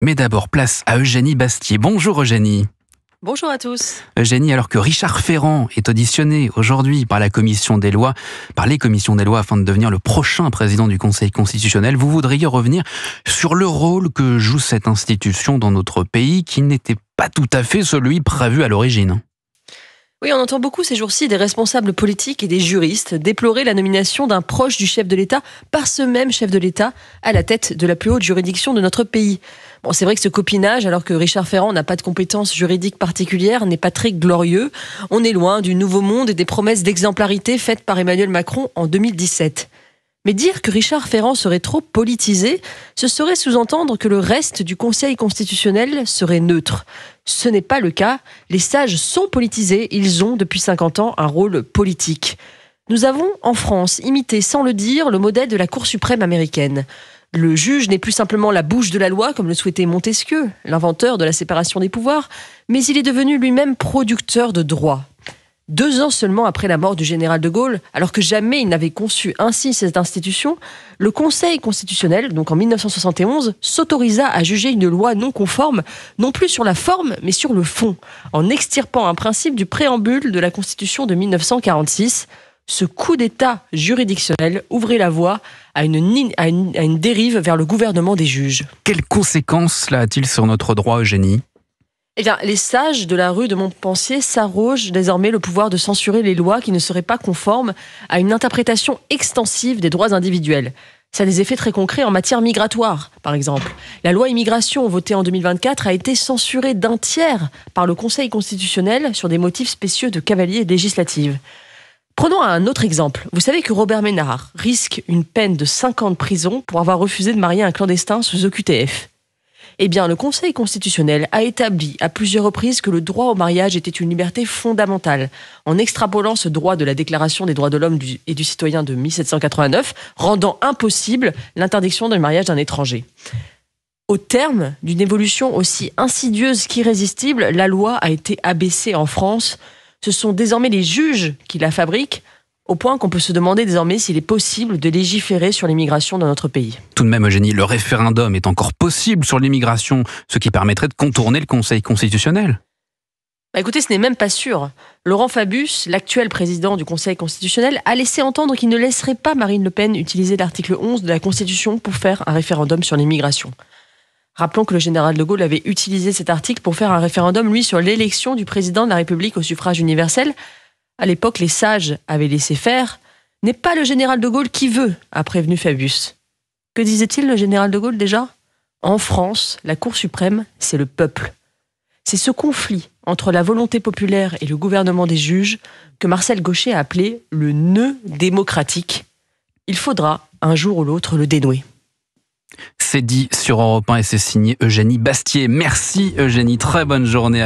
Mais d'abord, place à Eugénie Bastier. Bonjour Eugénie. Bonjour à tous. Eugénie, alors que Richard Ferrand est auditionné aujourd'hui par les commissions des lois afin de devenir le prochain président du Conseil constitutionnel, vous voudriez revenir sur le rôle que joue cette institution dans notre pays qui n'était pas tout à fait celui prévu à l'origine. Oui, on entend beaucoup ces jours-ci des responsables politiques et des juristes déplorer la nomination d'un proche du chef de l'État par ce même chef de l'État à la tête de la plus haute juridiction de notre pays. Bon, c'est vrai que ce copinage, alors que Richard Ferrand n'a pas de compétences juridiques particulières, n'est pas très glorieux. On est loin du nouveau monde et des promesses d'exemplarité faites par Emmanuel Macron en 2017. Mais dire que Richard Ferrand serait trop politisé, ce serait sous-entendre que le reste du Conseil constitutionnel serait neutre. Ce n'est pas le cas. Les sages sont politisés, ils ont depuis 50 ans un rôle politique. Nous avons, en France, imité sans le dire le modèle de la Cour suprême américaine. Le juge n'est plus simplement la bouche de la loi, comme le souhaitait Montesquieu, l'inventeur de la séparation des pouvoirs, mais il est devenu lui-même producteur de droit. 2 ans seulement après la mort du général de Gaulle, alors que jamais il n'avait conçu ainsi cette institution, le Conseil constitutionnel, donc en 1971, s'autorisa à juger une loi non conforme, non plus sur la forme, mais sur le fond, en extirpant un principe du préambule de la Constitution de 1946. Ce coup d'État juridictionnel ouvrait la voie à une dérive vers le gouvernement des juges. Quelles conséquences cela a-t-il sur notre droit, Eugénie ? Eh bien, les sages de la rue de Montpensier s'arrogent désormais le pouvoir de censurer les lois qui ne seraient pas conformes à une interprétation extensive des droits individuels. Ça a des effets très concrets en matière migratoire, par exemple. La loi immigration votée en 2024 a été censurée d'1 tiers par le Conseil constitutionnel sur des motifs spécieux de cavalier législative. Prenons un autre exemple. Vous savez que Robert Ménard risque une peine de 5 ans de prison pour avoir refusé de marier un clandestin sous OQTF. Eh bien, le Conseil constitutionnel a établi à plusieurs reprises que le droit au mariage était une liberté fondamentale, en extrapolant ce droit de la Déclaration des droits de l'homme et du citoyen de 1789, rendant impossible l'interdiction du mariage d'un étranger. Au terme d'une évolution aussi insidieuse qu'irrésistible, la loi a été abaissée en France. Ce sont désormais les juges qui la fabriquent, au point qu'on peut se demander désormais s'il est possible de légiférer sur l'immigration dans notre pays. Tout de même, Eugénie, le référendum est encore possible sur l'immigration, ce qui permettrait de contourner le Conseil constitutionnel. Écoutez, ce n'est même pas sûr. Laurent Fabius, l'actuel président du Conseil constitutionnel, a laissé entendre qu'il ne laisserait pas Marine Le Pen utiliser l'article 11 de la Constitution pour faire un référendum sur l'immigration. Rappelons que le général de Gaulle avait utilisé cet article pour faire un référendum, lui, sur l'élection du président de la République au suffrage universel. À l'époque, les sages avaient laissé faire. N'est pas le général de Gaulle qui veut, a prévenu Fabius. Que disait-il, le général de Gaulle, déjà ? En France, la Cour suprême, c'est le peuple. C'est ce conflit entre la volonté populaire et le gouvernement des juges que Marcel Gauchet a appelé le nœud démocratique. Il faudra, un jour ou l'autre, le dénouer. C'est dit sur Europe 1 et c'est signé Eugénie Bastier. Merci Eugénie, très bonne journée.